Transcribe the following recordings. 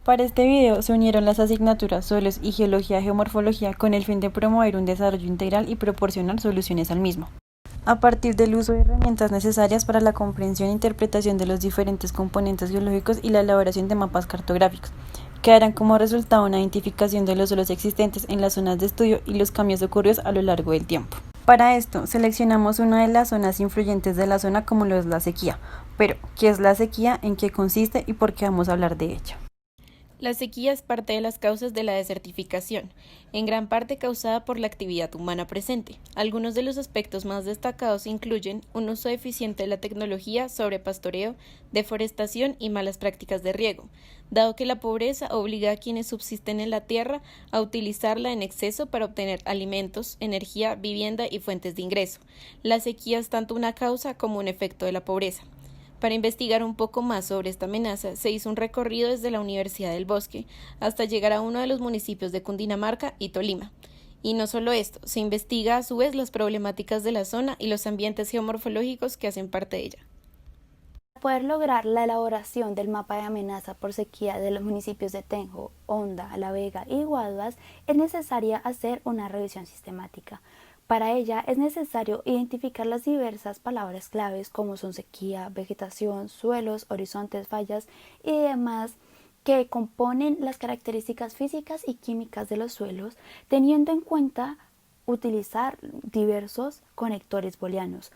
Para este video se unieron las asignaturas Suelos y Geología Geomorfología con el fin de promover un desarrollo integral y proporcionar soluciones al mismo, a partir del uso de herramientas necesarias para la comprensión e interpretación de los diferentes componentes geológicos y la elaboración de mapas cartográficos, que darán como resultado una identificación de los suelos existentes en las zonas de estudio y los cambios ocurridos a lo largo del tiempo. Para esto, seleccionamos una de las zonas influyentes de la zona como lo es la sequía. Pero, ¿qué es la sequía? ¿En qué consiste? ¿Y por qué vamos a hablar de ella? La sequía es parte de las causas de la desertificación, en gran parte causada por la actividad humana presente. Algunos de los aspectos más destacados incluyen un uso eficiente de la tecnología, sobrepastoreo, deforestación y malas prácticas de riego, dado que la pobreza obliga a quienes subsisten en la tierra a utilizarla en exceso para obtener alimentos, energía, vivienda y fuentes de ingreso. La sequía es tanto una causa como un efecto de la pobreza. Para investigar un poco más sobre esta amenaza, se hizo un recorrido desde la Universidad del Bosque hasta llegar a uno de los municipios de Cundinamarca y Tolima. Y no solo esto, se investiga a su vez las problemáticas de la zona y los ambientes geomorfológicos que hacen parte de ella. Para poder lograr la elaboración del mapa de amenaza por sequía de los municipios de Tenjo, Honda, La Vega y Guaduas, es necesaria hacer una revisión sistemática. Para ella es necesario identificar las diversas palabras claves como son sequía, vegetación, suelos, horizontes, fallas y demás que componen las características físicas y químicas de los suelos, teniendo en cuenta utilizar diversos conectores booleanos.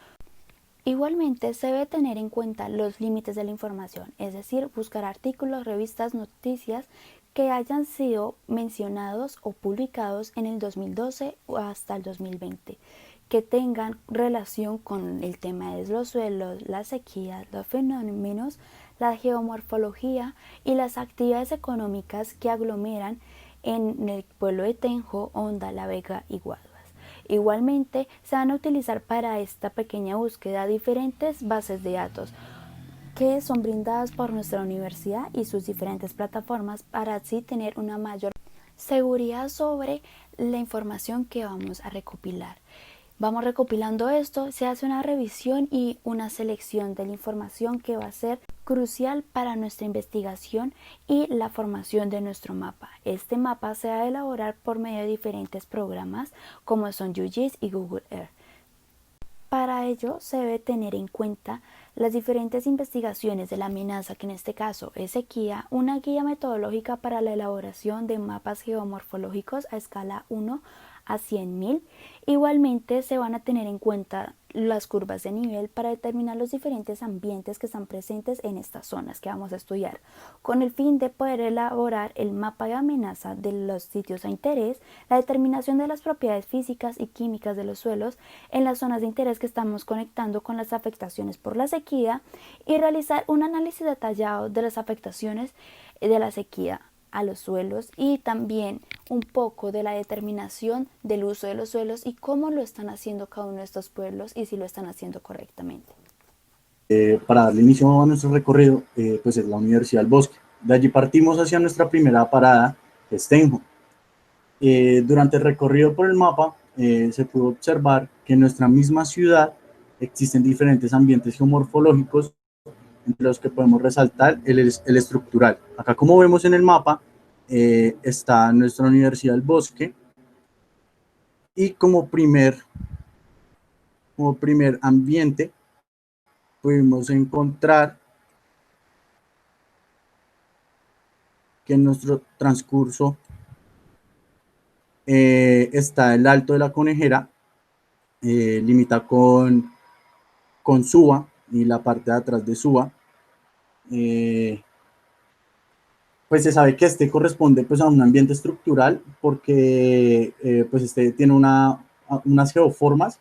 Igualmente se debe tener en cuenta los límites de la información, es decir, buscar artículos, revistas, noticias que hayan sido mencionados o publicados en el 2012 o hasta el 2020, que tengan relación con el tema de los suelos, la sequía, los fenómenos, la geomorfología y las actividades económicas que aglomeran en el pueblo de Tenjo, Honda, La Vega y Guaduas. Igualmente, se van a utilizar para esta pequeña búsqueda diferentes bases de datos que son brindadas por nuestra universidad y sus diferentes plataformas para así tener una mayor seguridad sobre la información que vamos a recopilar. Vamos recopilando esto, se hace una revisión y una selección de la información que va a ser crucial para nuestra investigación y la formación de nuestro mapa. Este mapa se va a elaborar por medio de diferentes programas como son QGIS y Google Earth. Para ello se debe tener en cuenta las diferentes investigaciones de la amenaza, que en este caso es sequía, una guía metodológica para la elaboración de mapas geomorfológicos a escala 1 a 100.000. Igualmente se van a tener en cuenta las curvas de nivel para determinar los diferentes ambientes que están presentes en estas zonas que vamos a estudiar, con el fin de poder elaborar el mapa de amenaza de los sitios de interés, la determinación de las propiedades físicas y químicas de los suelos en las zonas de interés que estamos conectando con las afectaciones por la sequía y realizar un análisis detallado de las afectaciones de la sequía a los suelos y también un poco de la determinación del uso de los suelos y cómo lo están haciendo cada uno de estos pueblos y si lo están haciendo correctamente. Para darle inicio a nuestro recorrido, pues es la Universidad del Bosque. De allí partimos hacia nuestra primera parada, que es Tenjo. Durante el recorrido por el mapa, se pudo observar que en nuestra misma ciudad existen diferentes ambientes geomorfológicos, entre los que podemos resaltar el estructural. Acá, como vemos en el mapa, está nuestra Universidad del Bosque y como primer ambiente pudimos encontrar que en nuestro transcurso está el Alto de la Conejera, limita con con suba y la parte de atrás de suba, pues se sabe que este corresponde pues a un ambiente estructural porque pues este tiene unas geoformas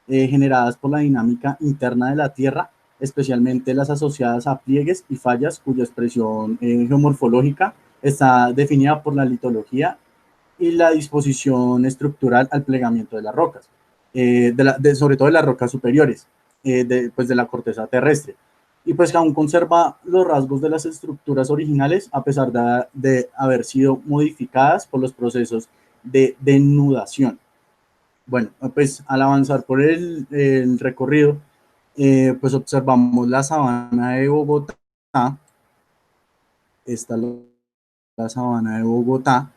generadas por la dinámica interna de la Tierra, especialmente las asociadas a pliegues y fallas cuya expresión geomorfológica está definida por la litología y la disposición estructural al plegamiento de las rocas, sobre todo de las rocas superiores, pues de la corteza terrestre. Y pues que aún conserva los rasgos de las estructuras originales a pesar de haber sido modificadas por los procesos de denudación. Bueno, pues al avanzar por el recorrido, pues observamos la sabana de Bogotá. Esta es la sabana de Bogotá,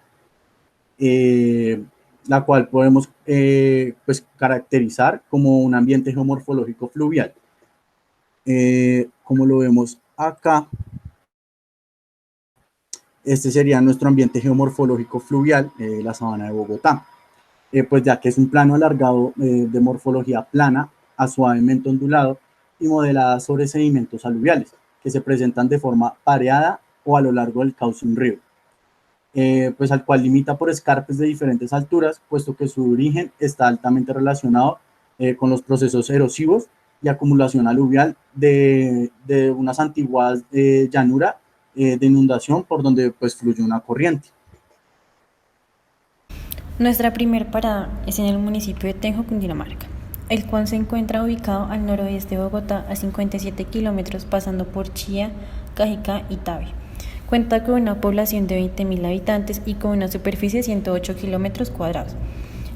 la cual podemos pues caracterizar como un ambiente geomorfológico fluvial. Como lo vemos acá, este sería nuestro ambiente geomorfológico fluvial, la sabana de Bogotá. Pues ya que es un plano alargado de morfología plana a suavemente ondulado y modelada sobre sedimentos aluviales que se presentan de forma pareada o a lo largo del cauce de un río, pues al cual limita por escarpes de diferentes alturas, puesto que su origen está altamente relacionado con los procesos erosivos y acumulación aluvial de unas antiguas llanuras de inundación por donde pues fluye una corriente. Nuestra primera parada es en el municipio de Tenjo, Cundinamarca, el cual se encuentra ubicado al noroeste de Bogotá a 57 kilómetros pasando por Chía, Cajicá y Tabe. Cuenta con una población de 20.000 habitantes y con una superficie de 108 kilómetros cuadrados.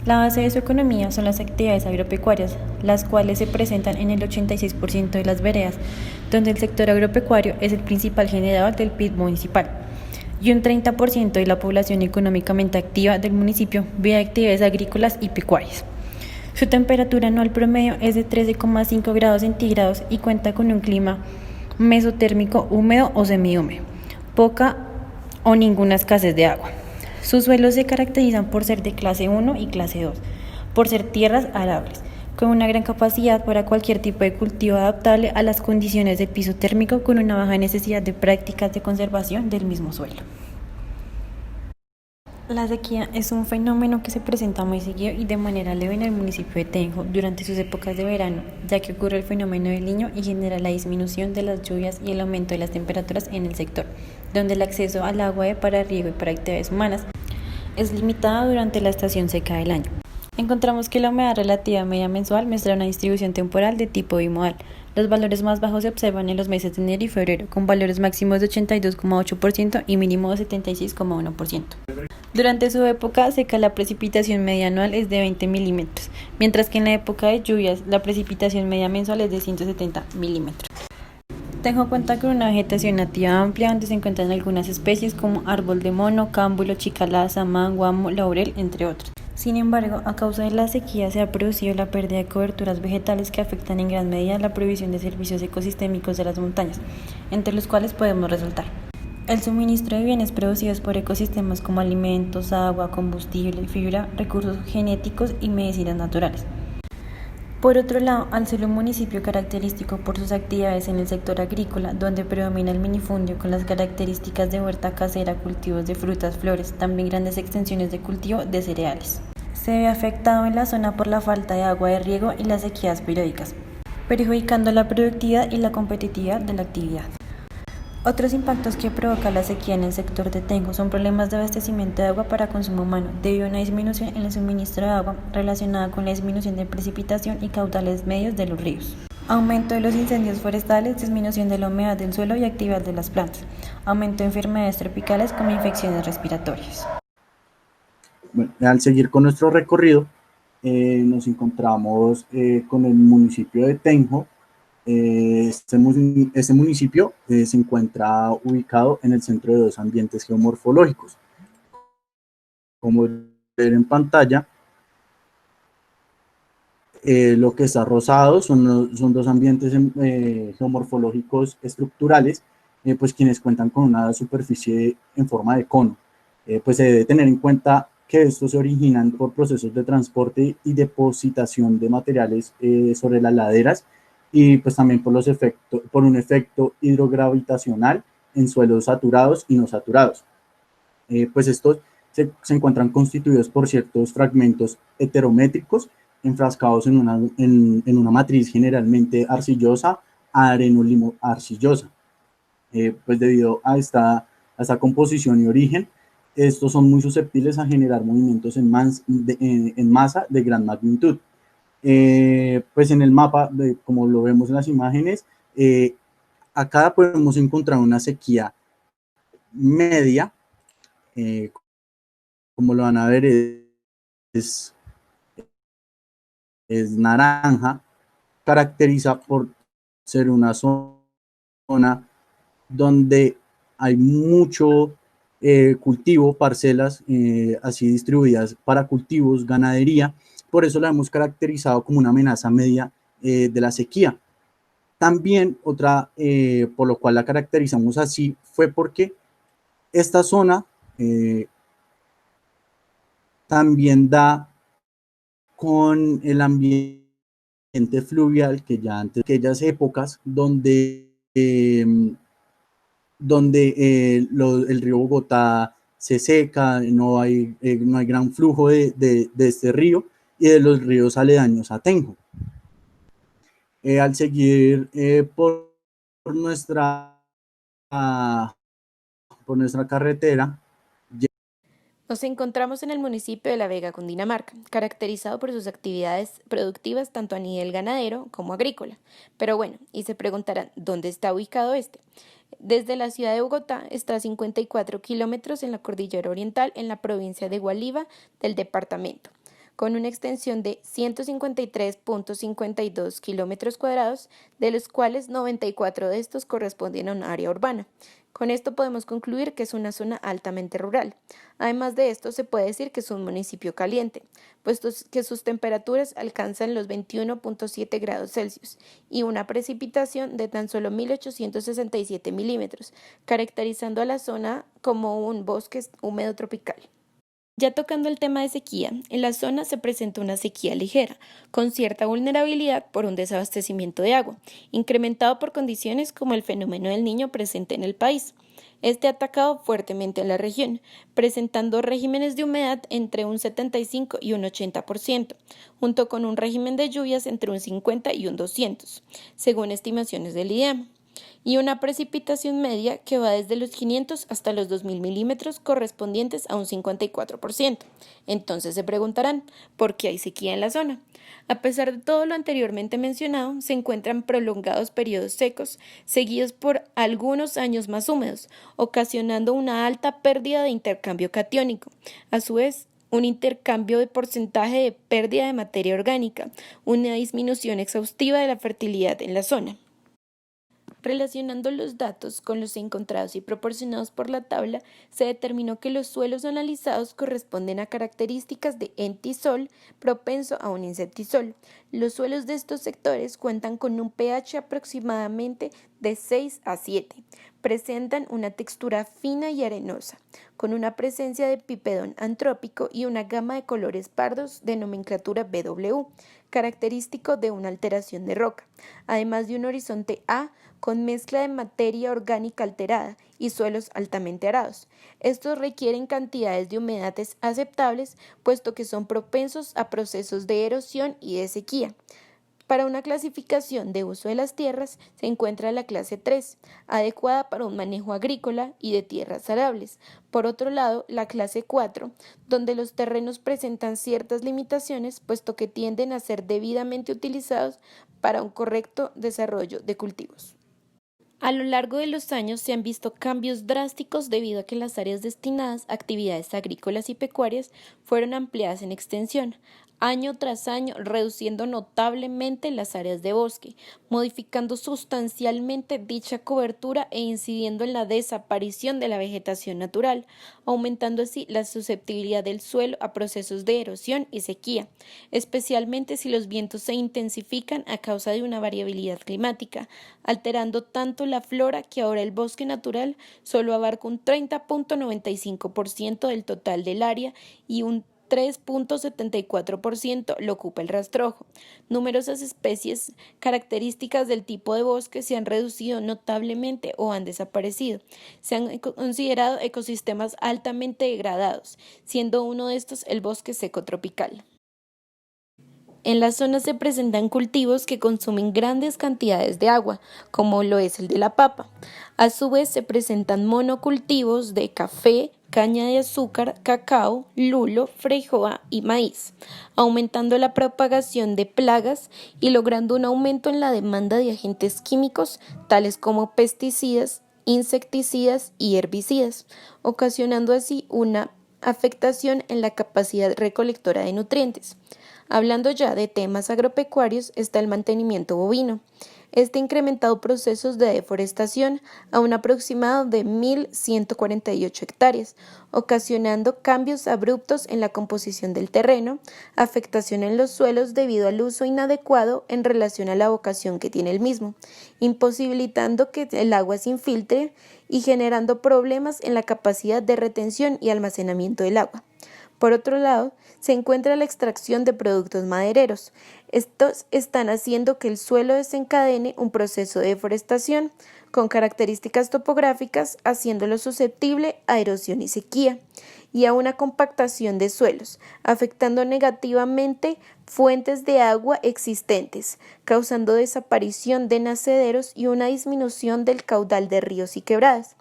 La base de su economía son las actividades agropecuarias, las cuales se presentan en el 86% de las veredas, donde el sector agropecuario es el principal generador del PIB municipal, y un 30% de la población económicamente activa del municipio vive de actividades agrícolas y pecuarias. Su temperatura anual promedio es de 13,5 grados centígrados y cuenta con un clima mesotérmico húmedo o semihúmedo, poca o ninguna escasez de agua. Sus suelos se caracterizan por ser de clase 1 y clase 2, por ser tierras arables, con una gran capacidad para cualquier tipo de cultivo adaptable a las condiciones de piso térmico con una baja necesidad de prácticas de conservación del mismo suelo. La sequía es un fenómeno que se presenta muy seguido y de manera leve en el municipio de Tenjo durante sus épocas de verano, ya que ocurre el fenómeno del Niño y genera la disminución de las lluvias y el aumento de las temperaturas en el sector, donde el acceso al agua para riego y para actividades humanas es limitado durante la estación seca del año. Encontramos que la humedad relativa media mensual muestra una distribución temporal de tipo bimodal. Los valores más bajos se observan en los meses de enero y febrero, con valores máximos de 82,8% y mínimos de 76,1%. Durante su época seca, la precipitación media anual es de 20 milímetros, mientras que en la época de lluvias, la precipitación media mensual es de 170 milímetros. Tenjo cuenta con una vegetación nativa amplia donde se encuentran algunas especies como árbol de mono, cámbulo, chicalaza, manguamo, laurel, entre otros. Sin embargo, a causa de la sequía se ha producido la pérdida de coberturas vegetales que afectan en gran medida la provisión de servicios ecosistémicos de las montañas, entre los cuales podemos resaltar el suministro de bienes producidos por ecosistemas como alimentos, agua, combustible, fibra, recursos genéticos y medicinas naturales. Por otro lado, al ser un municipio característico por sus actividades en el sector agrícola, donde predomina el minifundio con las características de huerta casera, cultivos de frutas, flores, también grandes extensiones de cultivo de cereales. Se ve afectado en la zona por la falta de agua de riego y las sequías periódicas, perjudicando la productividad y la competitividad de la actividad. Otros impactos que provoca la sequía en el sector de Tenjo son problemas de abastecimiento de agua para consumo humano, debido a una disminución en el suministro de agua relacionada con la disminución de precipitación y caudales medios de los ríos. Aumento de los incendios forestales, disminución de la humedad del suelo y actividad de las plantas. Aumento de enfermedades tropicales como infecciones respiratorias. Bueno, al seguir con nuestro recorrido, nos encontramos con el municipio de Tenjo. Este municipio se encuentra ubicado en el centro de dos ambientes geomorfológicos. Como ver en pantalla, lo que está rosado son dos ambientes geomorfológicos estructurales, pues quienes cuentan con una superficie en forma de cono. Pues se debe tener en cuenta que estos se originan por procesos de transporte y depositación de materiales sobre las laderas y pues también por un efecto hidrogravitacional en suelos saturados y no saturados. Pues estos se encuentran constituidos por ciertos fragmentos heterométricos enfrascados en una matriz generalmente arcillosa a arenolimo-arcillosa. Pues debido a esta composición y origen, estos son muy susceptibles a generar movimientos en masa de gran magnitud. Pues en el mapa, como lo vemos en las imágenes, acá podemos encontrar una sequía media, como lo van a ver, es naranja, caracteriza por ser una zona donde hay mucho cultivo, parcelas así distribuidas para cultivos, ganadería, por eso la hemos caracterizado como una amenaza media de la sequía. También otra, por lo cual la caracterizamos así, fue porque esta zona también da con el ambiente fluvial que ya antes de aquellas épocas donde el río Bogotá se seca, no hay gran flujo de este río y de los ríos aledaños a Tenjo. Al seguir nuestra, por nuestra carretera, Nos encontramos en el municipio de La Vega, Cundinamarca, caracterizado por sus actividades productivas tanto a nivel ganadero como agrícola. Pero bueno, y se preguntarán, ¿dónde está ubicado este? Desde la ciudad de Bogotá está a 54 kilómetros en la cordillera oriental en la provincia de Gualiva del departamento, con una extensión de 153.52 kilómetros cuadrados, de los cuales 94 de estos corresponden a un área urbana. Con esto podemos concluir que es una zona altamente rural. Además de esto, se puede decir que es un municipio caliente, puesto que sus temperaturas alcanzan los 21.7 grados Celsius y una precipitación de tan solo 1.867 milímetros, caracterizando a la zona como un bosque húmedo tropical. Ya tocando el tema de sequía, en la zona se presenta una sequía ligera, con cierta vulnerabilidad por un desabastecimiento de agua, incrementado por condiciones como el fenómeno del Niño presente en el país. Este ha atacado fuertemente a la región, presentando regímenes de humedad entre un 75 y un 80%, junto con un régimen de lluvias entre un 50 y un 200, según estimaciones del IDEAM, y una precipitación media que va desde los 500 hasta los 2.000 milímetros correspondientes a un 54%. Entonces se preguntarán, ¿por qué hay sequía en la zona? A pesar de todo lo anteriormente mencionado, se encuentran prolongados periodos secos, seguidos por algunos años más húmedos, ocasionando una alta pérdida de intercambio catiónico. A su vez, un intercambio de porcentaje de pérdida de materia orgánica, una disminución exhaustiva de la fertilidad en la zona. Relacionando los datos con los encontrados y proporcionados por la tabla, se determinó que los suelos analizados corresponden a características de entisol propenso a un inceptisol. Los suelos de estos sectores cuentan con un pH aproximadamente de 6 a 7. Presentan una textura fina y arenosa, con una presencia de pipedón antrópico y una gama de colores pardos de nomenclatura BW, característico de una alteración de roca, además de un horizonte A con mezcla de materia orgánica alterada y suelos altamente arados. Estos requieren cantidades de humedades aceptables, puesto que son propensos a procesos de erosión y de sequía. Para una clasificación de uso de las tierras se encuentra la clase 3, adecuada para un manejo agrícola y de tierras arables. Por otro lado, la clase 4, donde los terrenos presentan ciertas limitaciones, puesto que tienden a ser debidamente utilizados para un correcto desarrollo de cultivos. A lo largo de los años se han visto cambios drásticos debido a que las áreas destinadas a actividades agrícolas y pecuarias fueron ampliadas en extensión, año tras año, reduciendo notablemente las áreas de bosque, modificando sustancialmente dicha cobertura e incidiendo en la desaparición de la vegetación natural, aumentando así la susceptibilidad del suelo a procesos de erosión y sequía, especialmente si los vientos se intensifican a causa de una variabilidad climática, alterando tanto la flora que ahora el bosque natural solo abarca un 30.95% del total del área y un 3.74% lo ocupa el rastrojo. Numerosas especies características del tipo de bosque se han reducido notablemente o han desaparecido. Se han considerado ecosistemas altamente degradados, siendo uno de estos el bosque seco tropical. En la zona se presentan cultivos que consumen grandes cantidades de agua, como lo es el de la papa. A su vez se presentan monocultivos de café, caña de azúcar, cacao, lulo, feijoa y maíz, aumentando la propagación de plagas y logrando un aumento en la demanda de agentes químicos tales como pesticidas, insecticidas y herbicidas, ocasionando así una afectación en la capacidad recolectora de nutrientes. Hablando ya de temas agropecuarios, está el mantenimiento bovino. Este ha incrementado procesos de deforestación a un aproximado de 1.148 hectáreas, ocasionando cambios abruptos en la composición del terreno, afectación en los suelos debido al uso inadecuado en relación a la vocación que tiene el mismo, imposibilitando que el agua se infiltre y generando problemas en la capacidad de retención y almacenamiento del agua. Por otro lado, se encuentra la extracción de productos madereros. Estos están haciendo que el suelo desencadene un proceso de deforestación con características topográficas, haciéndolo susceptible a erosión y sequía, y a una compactación de suelos, afectando negativamente fuentes de agua existentes, causando desaparición de nacederos y una disminución del caudal de ríos y quebradas.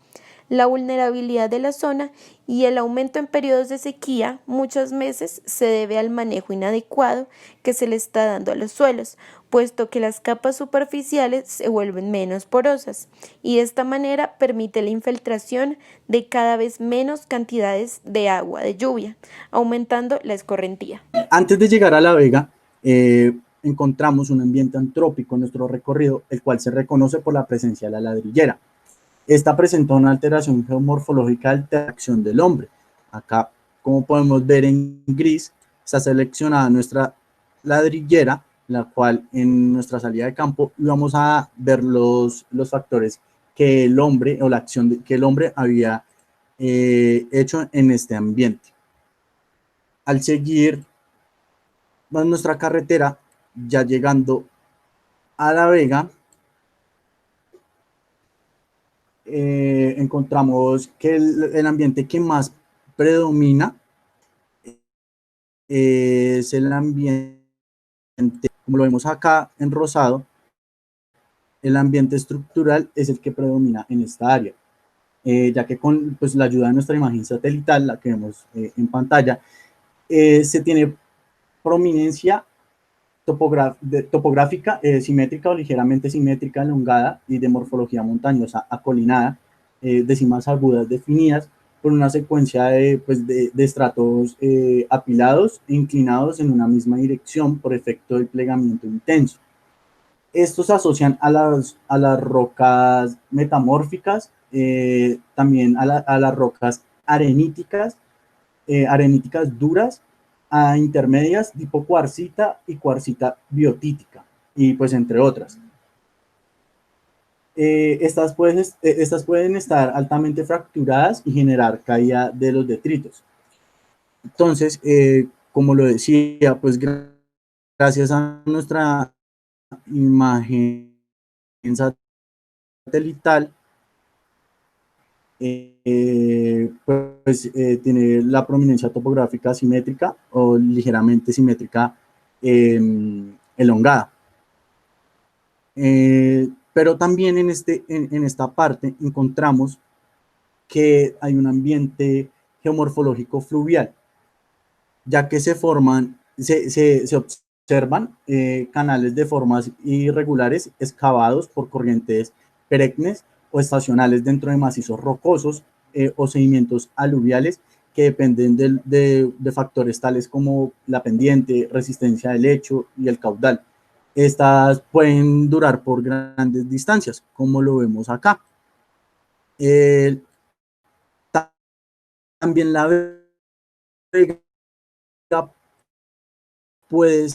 La vulnerabilidad de la zona y el aumento en periodos de sequía muchas veces se debe al manejo inadecuado que se le está dando a los suelos, puesto que las capas superficiales se vuelven menos porosas y de esta manera permite la infiltración de cada vez menos cantidades de agua de lluvia, aumentando la escorrentía. Antes de llegar a La Vega, encontramos un ambiente antrópico en nuestro recorrido, el cual se reconoce por la presencia de la ladrillera. Esta presenta una alteración geomorfológica de acción del hombre. Acá, como podemos ver en gris, está seleccionada nuestra ladrillera, la cual en nuestra salida de campo íbamos a ver los factores que el hombre o la acción que el hombre había hecho en este ambiente. Al seguir nuestra carretera, ya llegando a La Vega, encontramos que el ambiente que más predomina es el ambiente, como lo vemos acá en rosado, el ambiente estructural es el que predomina en esta área, ya que con la ayuda de nuestra imagen satelital, la que vemos en pantalla, se tiene prominencia topográfica simétrica o ligeramente simétrica, elongada y de morfología montañosa acolinada, de cimas agudas definidas por una secuencia de estratos apilados e inclinados en una misma dirección por efecto del plegamiento intenso. Estos se asocian a las rocas metamórficas, también a las rocas areníticas duras, a intermedias tipo cuarcita y cuarcita biotítica, y pues entre otras. Estas pueden estar altamente fracturadas y generar caída de los detritos. Entonces, como lo decía, pues gracias a nuestra imagen satelital, tiene la prominencia topográfica simétrica o ligeramente simétrica elongada. Pero también en esta parte encontramos que hay un ambiente geomorfológico fluvial, ya que se observan canales de formas irregulares excavados por corrientes perennes o estacionales dentro de macizos rocosos o sedimentos aluviales que dependen de factores tales como la pendiente, resistencia del lecho y el caudal. Estas pueden durar por grandes distancias, como lo vemos acá. También la vega puede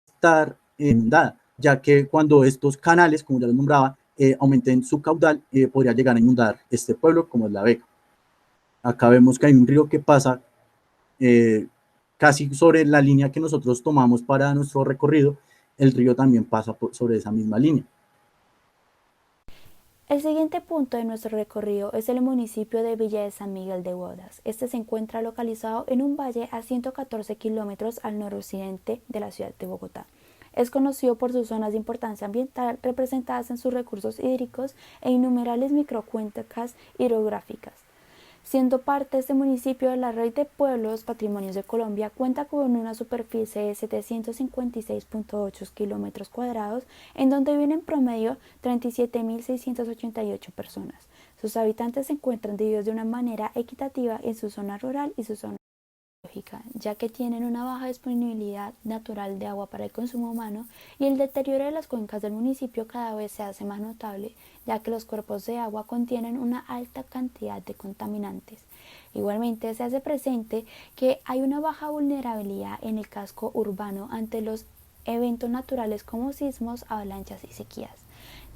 estar inundada, ya que cuando estos canales, como ya lo nombraba, aumenten su caudal, podría llegar a inundar este pueblo como es La Vega. Acá vemos que hay un río que pasa casi sobre la línea que nosotros tomamos para nuestro recorrido, el río también pasa sobre esa misma línea. El siguiente punto de nuestro recorrido es el municipio de Villa de San Miguel de Guaduas. Este se encuentra localizado en un valle a 114 kilómetros al noroccidente de la ciudad de Bogotá. Es conocido por sus zonas de importancia ambiental representadas en sus recursos hídricos e innumerables microcuencas hidrográficas. Siendo parte de este municipio de la red de pueblos patrimonios de Colombia, cuenta con una superficie de 756.8 kilómetros cuadrados, en donde viven en promedio 37.688 personas. Sus habitantes se encuentran divididos de una manera equitativa en su zona rural y su zona lógica, ya que tienen una baja disponibilidad natural de agua para el consumo humano, y el deterioro de las cuencas del municipio cada vez se hace más notable, ya que los cuerpos de agua contienen una alta cantidad de contaminantes. Igualmente se hace presente que hay una baja vulnerabilidad en el casco urbano ante los eventos naturales como sismos, avalanchas y sequías,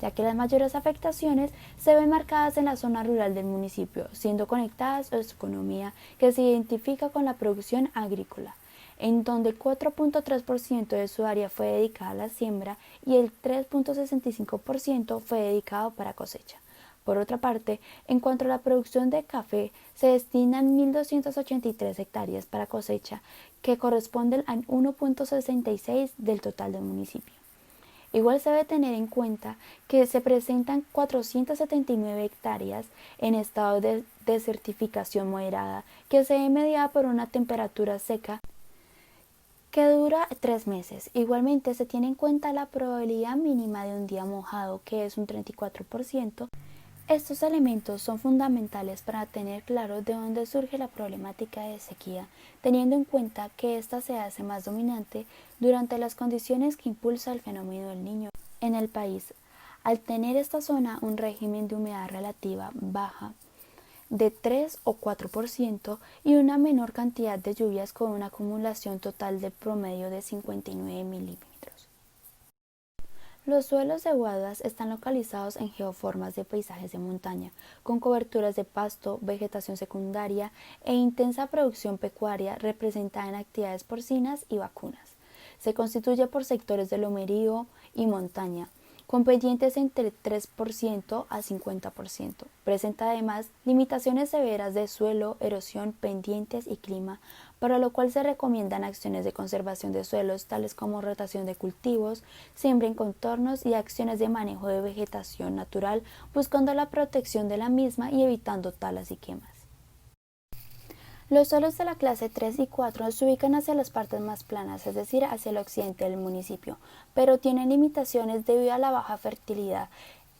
ya que las mayores afectaciones se ven marcadas en la zona rural del municipio, siendo conectadas a su economía, que se identifica con la producción agrícola, en donde el 4.3% de su área fue dedicada a la siembra y el 3.65% fue dedicado para cosecha. Por otra parte, en cuanto a la producción de café, se destinan 1.283 hectáreas para cosecha, que corresponden al 1.66% del total del municipio. Igual se debe tener en cuenta que se presentan 479 hectáreas en estado de desertificación moderada, que se ve mediada por una temperatura seca que dura 3 meses. Igualmente se tiene en cuenta la probabilidad mínima de un día mojado, que es un 34%. Estos elementos son fundamentales para tener claro de dónde surge la problemática de sequía, teniendo en cuenta que ésta se hace más dominante durante las condiciones que impulsa el fenómeno del Niño en el país. Al tener esta zona un régimen de humedad relativa baja de 3 o 4% y una menor cantidad de lluvias con una acumulación total de promedio de 59 milímetros. Los suelos de Guaduas están localizados en geoformas de paisajes de montaña, con coberturas de pasto, vegetación secundaria e intensa producción pecuaria representada en actividades porcinas y vacunas. Se constituye por sectores de lomerío y montaña, con pendientes entre 3% a 50%. Presenta además limitaciones severas de suelo, erosión, pendientes y clima, para lo cual se recomiendan acciones de conservación de suelos tales como rotación de cultivos, siembra en contornos y acciones de manejo de vegetación natural, buscando la protección de la misma y evitando talas y quemas. Los suelos de la clase 3 y 4 se ubican hacia las partes más planas, es decir, hacia el occidente del municipio, pero tienen limitaciones debido a la baja fertilidad.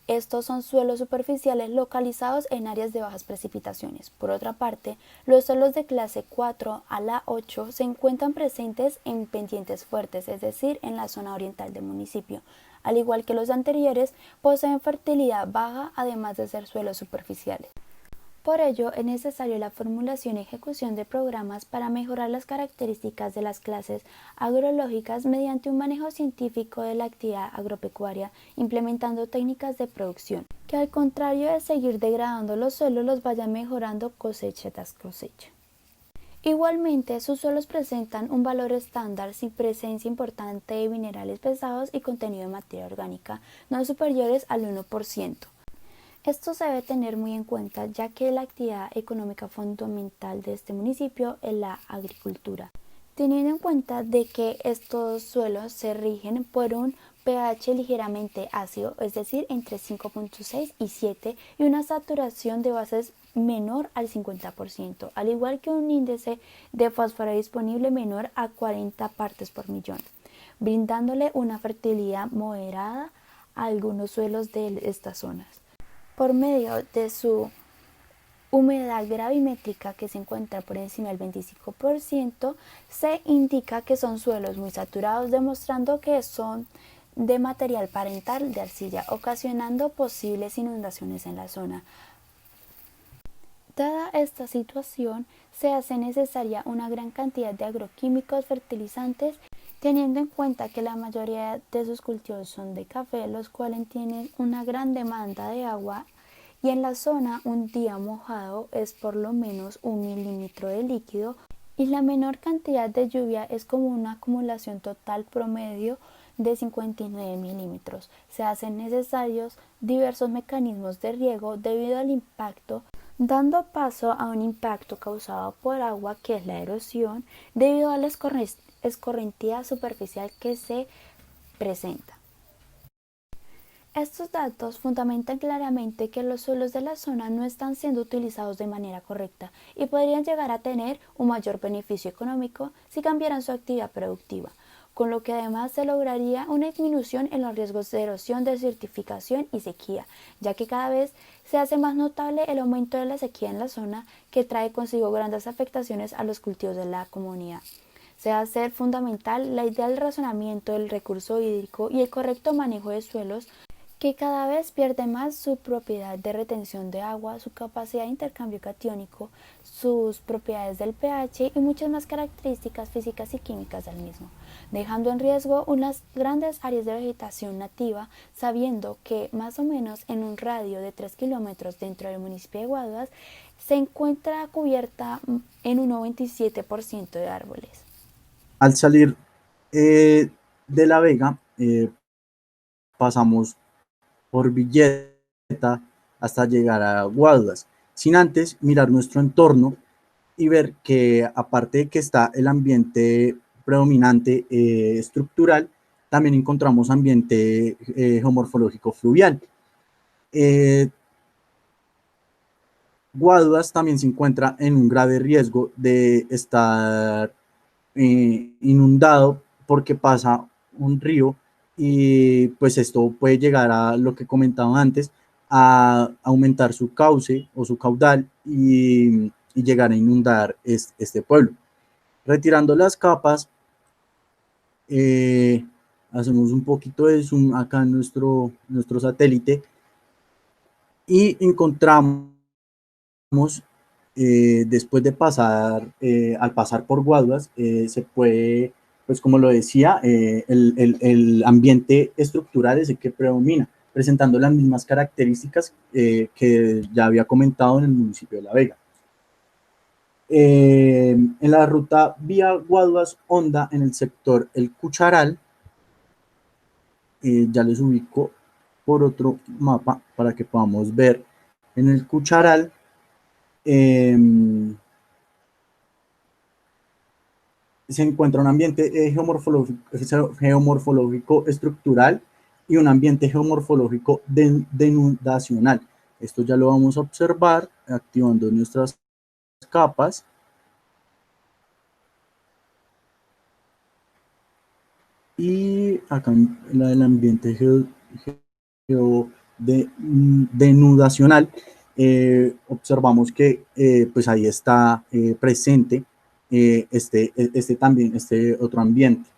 Estos son suelos superficiales localizados en áreas de bajas precipitaciones. Por otra parte, los suelos de clase 4 a la 8 se encuentran presentes en pendientes fuertes, es decir, en la zona oriental del municipio. Al igual que los anteriores, poseen fertilidad baja, además de ser suelos superficiales. Por ello, es necesario la formulación y ejecución de programas para mejorar las características de las clases agrológicas mediante un manejo científico de la actividad agropecuaria, implementando técnicas de producción, que al contrario de seguir degradando los suelos, los vayan mejorando cosecha tras cosecha. Igualmente, sus suelos presentan un valor estándar sin presencia importante de minerales pesados y contenido de materia orgánica no superiores al 1%. Esto se debe tener muy en cuenta, ya que la actividad económica fundamental de este municipio es la agricultura, teniendo en cuenta de que estos suelos se rigen por un pH ligeramente ácido, es decir, entre 5.6 y 7, y una saturación de bases menor al 50%, al igual que un índice de fósforo disponible menor a 40 partes por millón, brindándole una fertilidad moderada a algunos suelos de estas zonas. Por medio de su humedad gravimétrica, que se encuentra por encima del 25%, se indica que son suelos muy saturados, demostrando que son de material parental de arcilla, ocasionando posibles inundaciones en la zona. Dada esta situación, se hace necesaria una gran cantidad de agroquímicos fertilizantes, teniendo en cuenta que la mayoría de sus cultivos son de café, los cuales tienen una gran demanda de agua, y en la zona un día mojado es por lo menos 1 milímetro de líquido, y la menor cantidad de lluvia es como una acumulación total promedio de 59 milímetros. Se hacen necesarios diversos mecanismos de riego debido al impacto, dando paso a un impacto causado por agua, que es la erosión, debido a la escorrentía superficial que se presenta. Estos datos fundamentan claramente que los suelos de la zona no están siendo utilizados de manera correcta y podrían llegar a tener un mayor beneficio económico si cambiaran su actividad productiva, con lo que además se lograría una disminución en los riesgos de erosión, desertificación y sequía, ya que cada vez se hace más notable el aumento de la sequía en la zona, que trae consigo grandes afectaciones a los cultivos de la comunidad. Se hace fundamental la idea del razonamiento del recurso hídrico y el correcto manejo de suelos, que cada vez pierde más su propiedad de retención de agua, su capacidad de intercambio catiónico, sus propiedades del pH y muchas más características físicas y químicas del mismo, dejando en riesgo unas grandes áreas de vegetación nativa, sabiendo que más o menos en un radio de 3 kilómetros dentro del municipio de Guaduas se encuentra cubierta en un 97% de árboles. Al salir de La Vega, pasamos por Villeta hasta llegar a Guaduas, sin antes mirar nuestro entorno y ver que, aparte de que está el ambiente predominante estructural, también encontramos ambiente geomorfológico fluvial. Guaduas también se encuentra en un grave riesgo de estar inundado, porque pasa un río y pues esto puede llegar a lo que comentaba antes, a aumentar su cauce o su caudal y llegar a inundar este pueblo. Retirando las capas, hacemos un poquito de zoom acá en nuestro satélite y encontramos, después de pasar, al pasar por Guaduas, se puede, pues como lo decía, el ambiente estructural es el que predomina, presentando las mismas características que ya había comentado en el municipio de La Vega. En la ruta vía Guaduas-Honda, en el sector El Cucharal, ya les ubico por otro mapa para que podamos ver. En el Cucharal, se encuentra un ambiente geomorfológico estructural y un ambiente geomorfológico denudacional. Esto ya lo vamos a observar activando nuestras capas. Y acá en la del ambiente denudacional, observamos que pues ahí está presente este otro ambiente.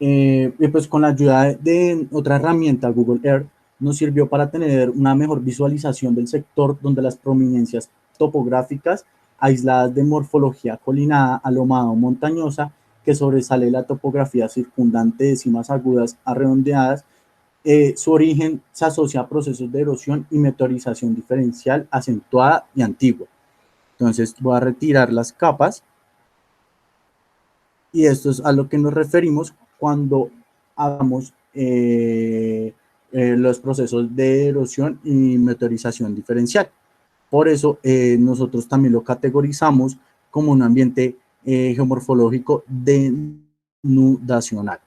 Y pues con la ayuda de otra herramienta, Google Earth, nos sirvió para tener una mejor visualización del sector, donde las prominencias topográficas aisladas de morfología colinada, alomada o montañosa, que sobresale la topografía circundante de cimas agudas redondeadas, su origen se asocia a procesos de erosión y meteorización diferencial acentuada y antigua. Entonces voy a retirar las capas y esto es a lo que nos referimos cuando hagamos los procesos de erosión y meteorización diferencial. Por eso nosotros también lo categorizamos como un ambiente geomorfológico denudacional.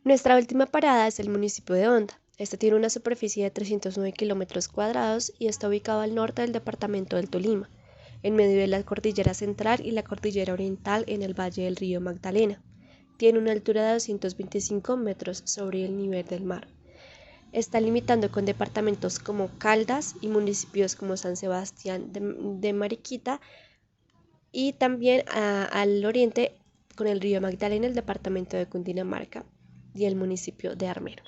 Nuestra última parada es el municipio de Honda. Este tiene una superficie de 309 kilómetros cuadrados y está ubicado al norte del departamento del Tolima, en medio de la cordillera central y la cordillera oriental, en el valle del río Magdalena. Tiene una altura de 225 metros sobre el nivel del mar. Está limitando con departamentos como Caldas y municipios como San Sebastián de Mariquita, y también al oriente con el río Magdalena, el departamento de Cundinamarca y el municipio de Armero.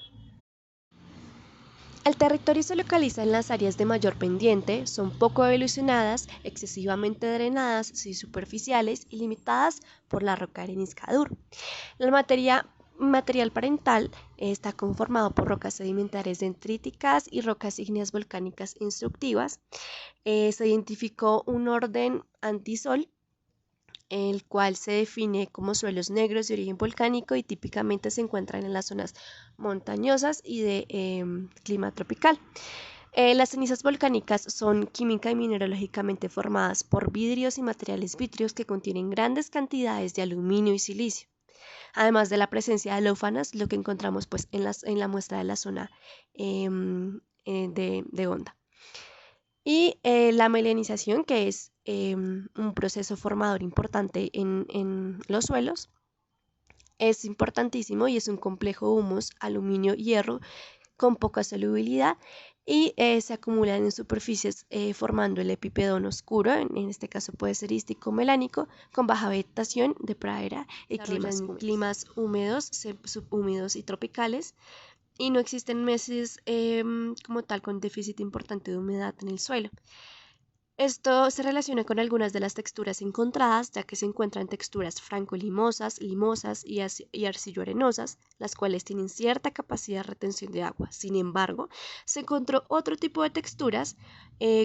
El territorio se localiza en las áreas de mayor pendiente, son poco evolucionadas, excesivamente drenadas y superficiales y limitadas por la roca arenisca duro. La materia material parental está conformado por rocas sedimentarias dendríticas y rocas ígneas volcánicas instructivas. Se identificó un orden antisol, el cual se define como suelos negros de origen volcánico y típicamente se encuentran en las zonas montañosas y de clima tropical. Las cenizas volcánicas son química y mineralógicamente formadas por vidrios y materiales vítreos que contienen grandes cantidades de aluminio y silicio. Además de la presencia de lófanas, lo que encontramos pues en la muestra de la zona de Honda. Y la melanización, que es un proceso formador importante en los suelos, es importantísimo y es un complejo humus, aluminio, hierro con poca solubilidad y se acumulan en superficies formando el epipedón oscuro, en este caso puede ser ístico melánico, con baja vegetación de pradera y climas húmedos, subhúmedos y tropicales, y no existen meses como tal con déficit importante de humedad en el suelo. Esto se relaciona con algunas de las texturas encontradas, ya que se encuentran texturas franco-limosas, limosas y arcillo-arenosas, las cuales tienen cierta capacidad de retención de agua. Sin embargo, se encontró otro tipo de texturas,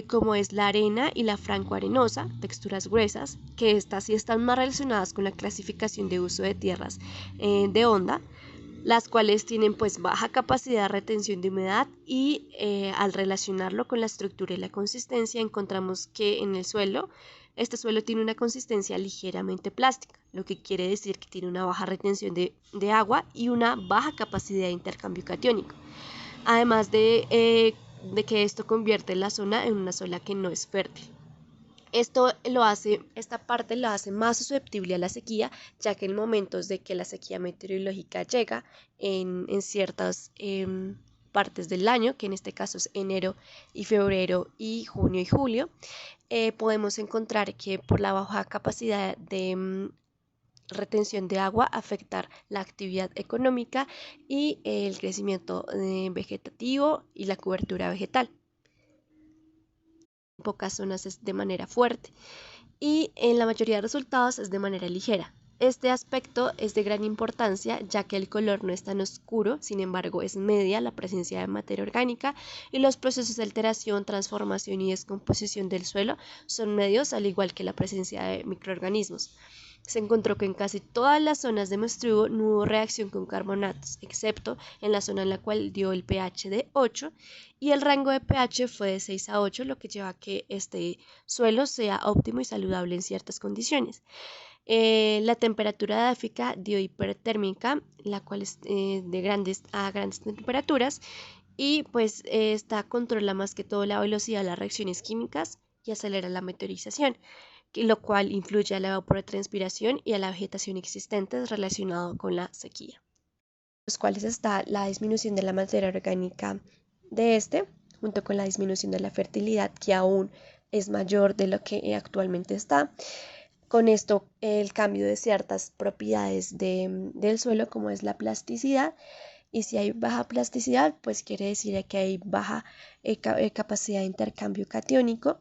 como es la arena y la franco-arenosa, texturas gruesas, que estas sí están más relacionadas con la clasificación de uso de tierras de Honda, las cuales tienen pues baja capacidad de retención de humedad y al relacionarlo con la estructura y la consistencia encontramos que en el suelo, este suelo tiene una consistencia ligeramente plástica, lo que quiere decir que tiene una baja retención de agua y una baja capacidad de intercambio catiónico, además de que esto convierte la zona en una zona que no es fértil. Esta parte lo hace más susceptible a la sequía, ya que en momentos de que la sequía meteorológica llega en ciertas partes del año, que en este caso es enero y febrero y junio y julio, podemos encontrar que por la baja capacidad de retención de agua afectar la actividad económica y el crecimiento vegetativo y la cobertura vegetal. En pocas zonas es de manera fuerte y en la mayoría de resultados es de manera ligera. Este aspecto es de gran importancia ya que el color no es tan oscuro, sin embargo es media la presencia de materia orgánica y los procesos de alteración, transformación y descomposición del suelo son medios, al igual que la presencia de microorganismos. Se encontró que en casi todas las zonas de muestreo no hubo reacción con carbonatos, excepto en la zona en la cual dio el pH de 8 y el rango de pH fue de 6 a 8, lo que lleva a que este suelo sea óptimo y saludable en ciertas condiciones. La temperatura edáfica dio hipertérmica, la cual es de grandes temperaturas y pues esta controla más que todo la velocidad de las reacciones químicas y acelera la meteorización, lo cual influye a la evapotranspiración y a la vegetación existente relacionado con la sequía. Los cuales está la disminución de la materia orgánica junto con la disminución de la fertilidad, que aún es mayor de lo que actualmente está. Con esto, el cambio de ciertas propiedades del suelo, como es la plasticidad, y si hay baja plasticidad, pues quiere decir que hay baja capacidad de intercambio catiónico,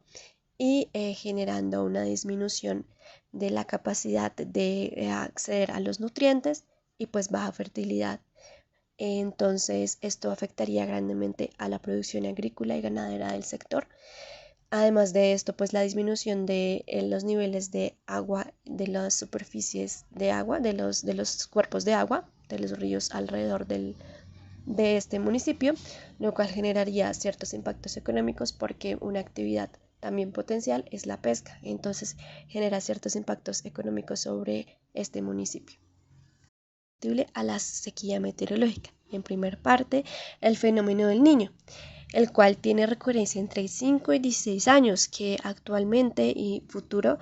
y generando una disminución de la capacidad de acceder a los nutrientes y pues baja fertilidad. Entonces esto afectaría grandemente a la producción agrícola y ganadera del sector. Además de esto, pues la disminución de los niveles de agua, de las superficies de agua, de los cuerpos de agua, de los ríos alrededor de este municipio, lo cual generaría ciertos impactos económicos porque una actividad también potencial es la pesca, entonces genera ciertos impactos económicos sobre este municipio. A la sequía meteorológica. En primer parte, el fenómeno del Niño, el cual tiene recurrencia entre 5 y 16 años, que actualmente y futuro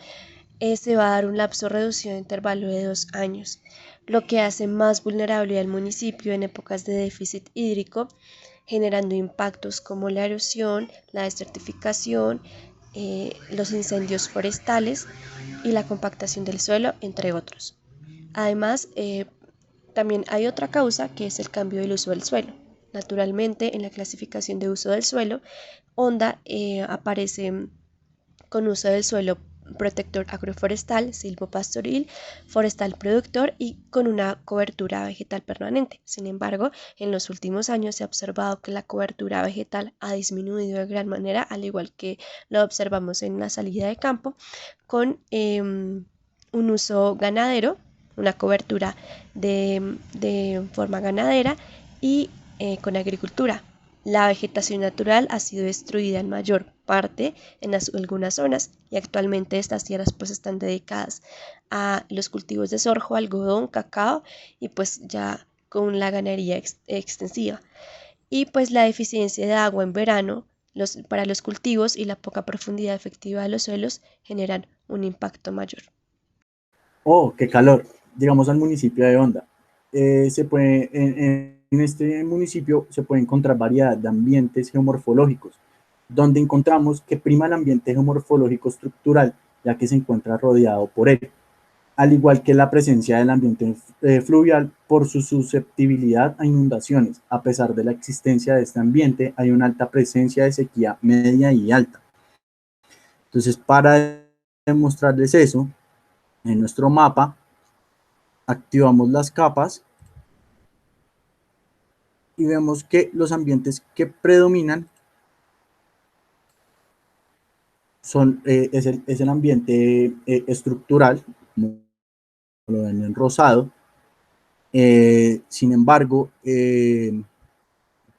se va a dar un lapso reducido de intervalo de 2 años, lo que hace más vulnerable al municipio en épocas de déficit hídrico, generando impactos como la erosión, la desertificación, los incendios forestales y la compactación del suelo, entre otros. Además, también hay otra causa que es el cambio del uso del suelo. Naturalmente, en la clasificación de uso del suelo, Honda aparece con uso del suelo protector agroforestal, silvopastoril, forestal productor y con una cobertura vegetal permanente. Sin embargo, en los últimos años se ha observado que la cobertura vegetal ha disminuido de gran manera, al igual que lo observamos en la salida de campo, con un uso ganadero, una cobertura de forma ganadera y con agricultura. La vegetación natural ha sido destruida en mayor parte en algunas zonas y actualmente estas tierras pues están dedicadas a los cultivos de sorgo, algodón, cacao y pues ya con la ganadería extensiva. Y pues la deficiencia de agua en verano para los cultivos y la poca profundidad efectiva de los suelos generan un impacto mayor. Oh, qué calor. Llegamos al municipio de Honda. En este municipio se puede encontrar variedad de ambientes geomorfológicos, donde encontramos que prima el ambiente geomorfológico estructural, ya que se encuentra rodeado por él, al igual que la presencia del ambiente fluvial por su susceptibilidad a inundaciones. A pesar de la existencia de este ambiente, hay una alta presencia de sequía media y alta. Entonces, para demostrarles eso, en nuestro mapa activamos las capas y vemos que los ambientes que predominan es el ambiente estructural, como lo ven en rosado. Sin embargo,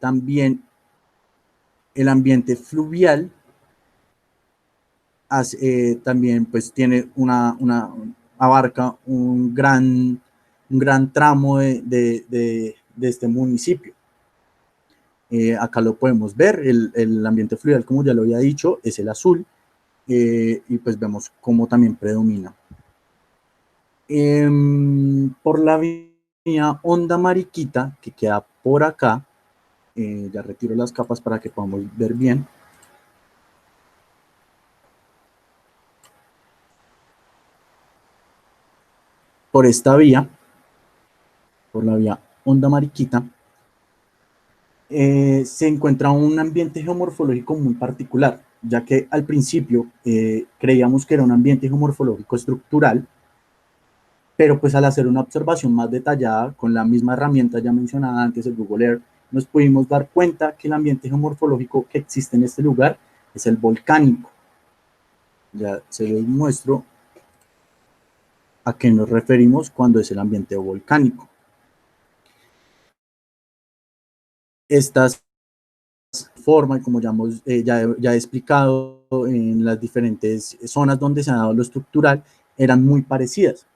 también el ambiente fluvial también pues tiene abarca un gran tramo de este municipio. Acá lo podemos ver, el ambiente fluvial, como ya lo había dicho, es el azul, y pues vemos cómo también predomina. Por la vía Honda Mariquita, que queda por acá, ya retiro las capas para que podamos ver bien. Por esta vía, por la vía Honda Mariquita, se encuentra un ambiente geomorfológico muy particular, ya que al principio creíamos que era un ambiente geomorfológico estructural, pero pues al hacer una observación más detallada con la misma herramienta ya mencionada antes, el Google Earth, nos pudimos dar cuenta que el ambiente geomorfológico que existe en este lugar es el volcánico. Ya se los muestro a qué nos referimos cuando es el ambiente volcánico. Estas formas, como ya he explicado en las diferentes zonas donde se ha dado lo estructural, eran muy parecidas.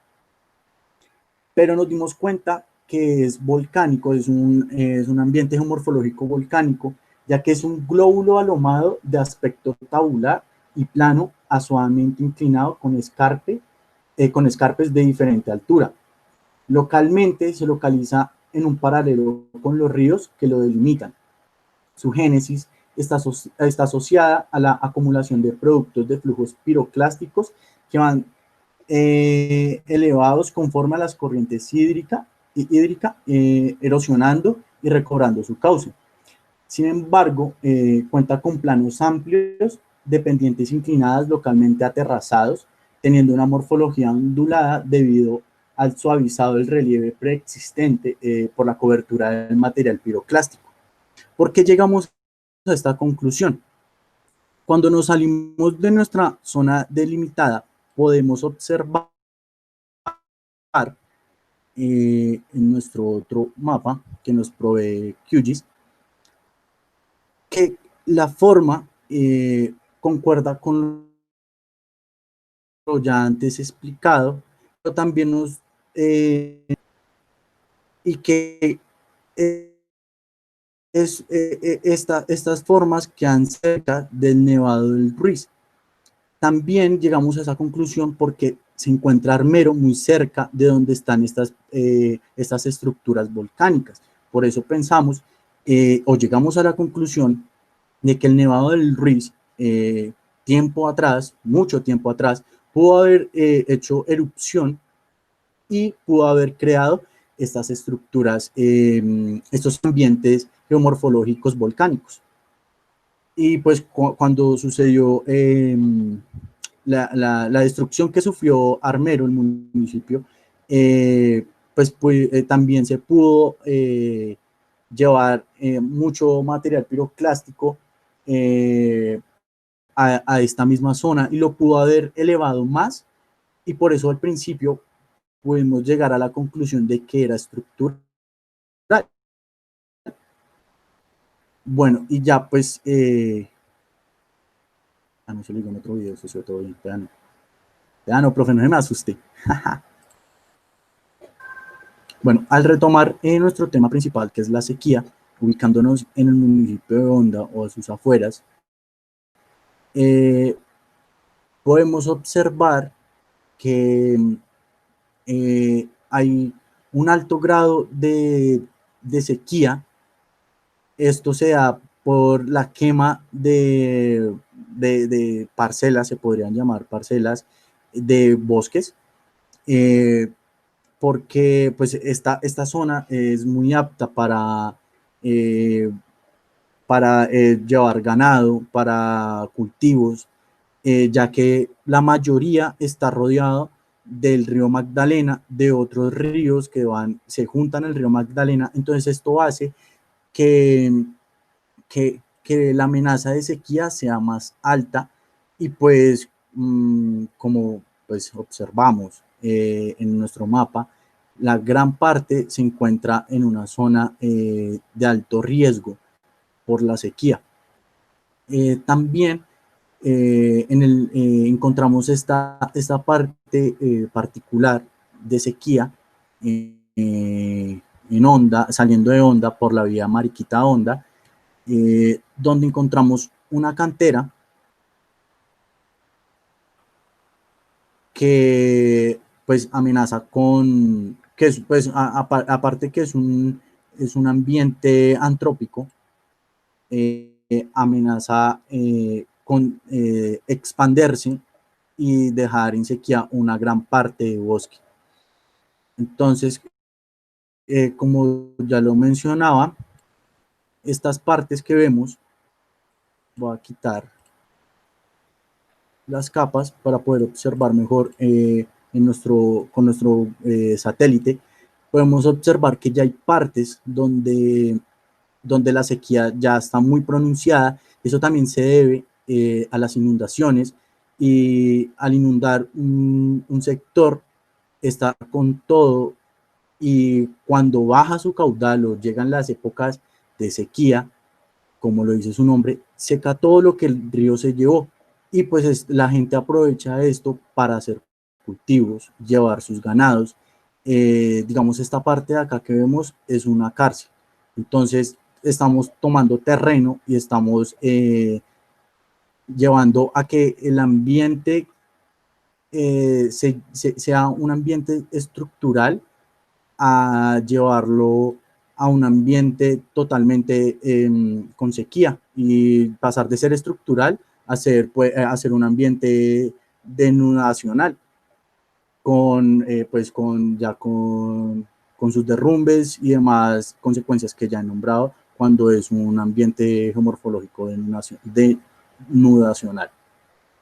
Pero nos dimos cuenta que es volcánico, es un ambiente geomorfológico volcánico, ya que es un glóbulo alomado de aspecto tabular y plano a suavemente inclinado con escarpes de diferente altura. Localmente se localiza en un paralelo con los ríos que lo delimitan. Su génesis está asociada a la acumulación de productos de flujos piroclásticos que van elevados conforme a las corrientes hídrica, erosionando y recobrando su cauce. Sin embargo, cuenta con planos amplios de pendientes inclinadas localmente aterrazados, teniendo una morfología ondulada debido al suavizado del relieve preexistente por la cobertura del material piroclástico. ¿Por qué llegamos a esta conclusión? Cuando nos salimos de nuestra zona delimitada, podemos observar en nuestro otro mapa que nos provee QGIS que la forma concuerda con lo ya antes explicado, pero también y que estas formas quedan cerca del Nevado del Ruiz. También llegamos a esa conclusión porque se encuentra Armero muy cerca de donde están estas estructuras volcánicas. Por eso pensamos o llegamos a la conclusión de que el Nevado del Ruiz, mucho tiempo atrás, pudo haber hecho erupción y pudo haber creado estas estructuras, estos ambientes geomorfológicos volcánicos. Y pues cuando sucedió la destrucción que sufrió Armero, el municipio, también se pudo llevar mucho material piroclástico a esta misma zona y lo pudo haber elevado más, y por eso al principio pudimos llegar a la conclusión de que era estructural. Bueno, y ya pues, no se lo digo en otro video, eso se ve todo bien, no, profe, no se me asuste. Bueno, al retomar nuestro tema principal, que es la sequía, ubicándonos en el municipio de Honda o a sus afueras, podemos observar que hay un alto grado de sequía. Esto se da por la quema de parcelas, se podrían llamar parcelas de bosques, porque pues esta zona es muy apta para llevar ganado, para cultivos, ya que la mayoría está rodeado del río Magdalena, de otros ríos que se juntan al río Magdalena. Entonces esto hace que la amenaza de sequía sea más alta, y pues como pues observamos en nuestro mapa, la gran parte se encuentra en una zona de alto riesgo por la sequía. También encontramos esta parte particular de sequía en Honda, saliendo de Honda por la vía Mariquita-Honda, donde encontramos una cantera que pues amenaza con, que es, pues aparte que es un ambiente antrópico, amenaza con expandirse y dejar en sequía una gran parte de bosque. Entonces, como ya lo mencionaba, estas partes que vemos, voy a quitar las capas para poder observar mejor con nuestro satélite. Podemos observar que ya hay partes donde la sequía ya está muy pronunciada. Eso también se debe a las inundaciones, y al inundar un sector está con todo, y cuando baja su caudal o llegan las épocas de sequía, como lo dice su nombre, seca todo lo que el río se llevó, y pues la gente aprovecha esto para hacer cultivos, llevar sus ganados. Digamos, esta parte de acá que vemos es una cárcel. Entonces estamos tomando terreno y estamos llevando a que el ambiente sea un ambiente estructural, a llevarlo a un ambiente totalmente con sequía, y pasar de ser estructural a ser un ambiente denudacional, con sus derrumbes y demás consecuencias que ya he nombrado, cuando es un ambiente geomorfológico denudacional.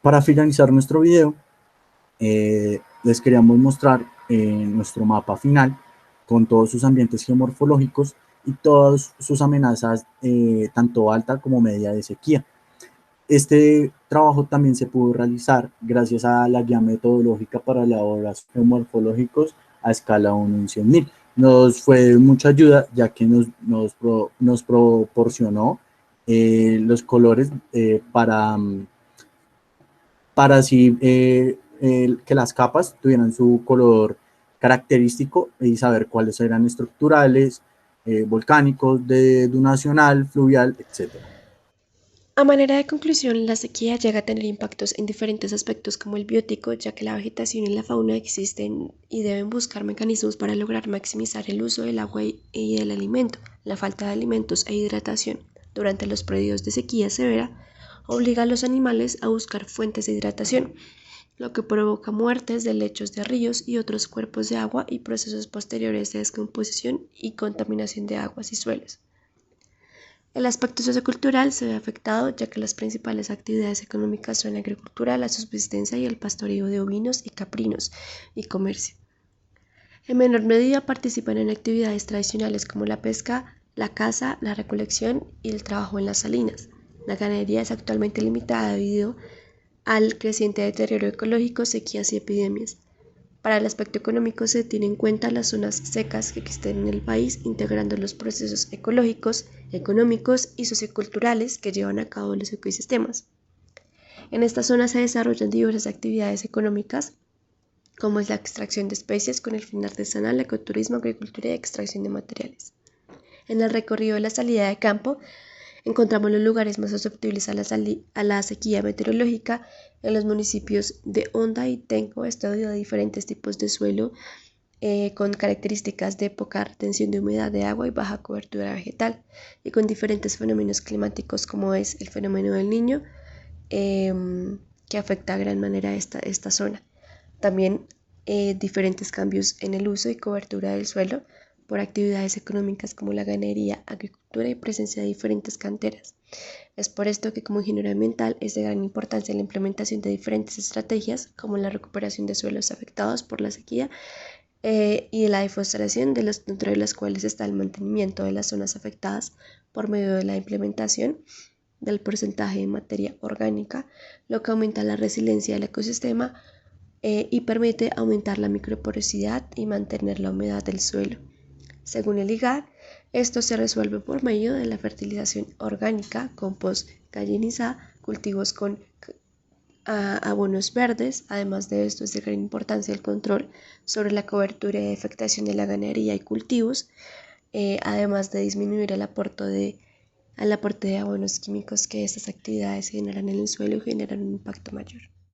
Para finalizar nuestro video, les queríamos mostrar nuestro mapa final con todos sus ambientes geomorfológicos y todas sus amenazas, tanto alta como media, de sequía. Este trabajo también se pudo realizar gracias a la guía metodológica para elaborar geomorfológicos a escala 1 en 100.000. Nos fue de mucha ayuda, ya que nos proporcionó los colores para así que las capas tuvieran su color característico, y saber cuáles eran estructurales, volcánicos, de dunacional, fluvial, etc. A manera de conclusión, la sequía llega a tener impactos en diferentes aspectos como el biótico, ya que la vegetación y la fauna existen y deben buscar mecanismos para lograr maximizar el uso del agua y del alimento. La falta de alimentos e hidratación durante los periodos de sequía severa obliga a los animales a buscar fuentes de hidratación, lo que provoca muertes de lechos de ríos y otros cuerpos de agua y procesos posteriores de descomposición y contaminación de aguas y suelos. El aspecto sociocultural se ve afectado ya que las principales actividades económicas son la agricultura, la subsistencia y el pastoreo de ovinos y caprinos y comercio. En menor medida participan en actividades tradicionales como la pesca, la caza, la recolección y el trabajo en las salinas. La ganadería es actualmente limitada debido al creciente deterioro ecológico, sequías y epidemias. Para el aspecto económico se tienen en cuenta las zonas secas que existen en el país, integrando los procesos ecológicos, económicos y socioculturales que llevan a cabo los ecosistemas. En esta zona se desarrollan diversas actividades económicas, como es la extracción de especies con el fin artesanal, ecoturismo, agricultura y extracción de materiales. En el recorrido de la salida de campo, encontramos los lugares más susceptibles a la sequía meteorológica. En los municipios de Honda y Tenjo estudiado diferentes tipos de suelo con características de poca retención de humedad de agua y baja cobertura vegetal, y con diferentes fenómenos climáticos como es el fenómeno del Niño, que afecta a gran manera esta zona. También diferentes cambios en el uso y cobertura del suelo por actividades económicas como la ganadería, agricultura y presencia de diferentes canteras. Es por esto que como ingeniero ambiental es de gran importancia la implementación de diferentes estrategias como la recuperación de suelos afectados por la sequía y la deforestación, dentro de las cuales está el mantenimiento de las zonas afectadas por medio de la implementación del porcentaje de materia orgánica, lo que aumenta la resiliencia del ecosistema y permite aumentar la microporosidad y mantener la humedad del suelo. Según el IGAD, esto se resuelve por medio de la fertilización orgánica, compost gallinizada, cultivos con abonos verdes. Además de esto, es de gran importancia el control sobre la cobertura y afectación de la ganadería y cultivos, además de disminuir el aporte de abonos químicos que estas actividades generan en el suelo y generan un impacto mayor.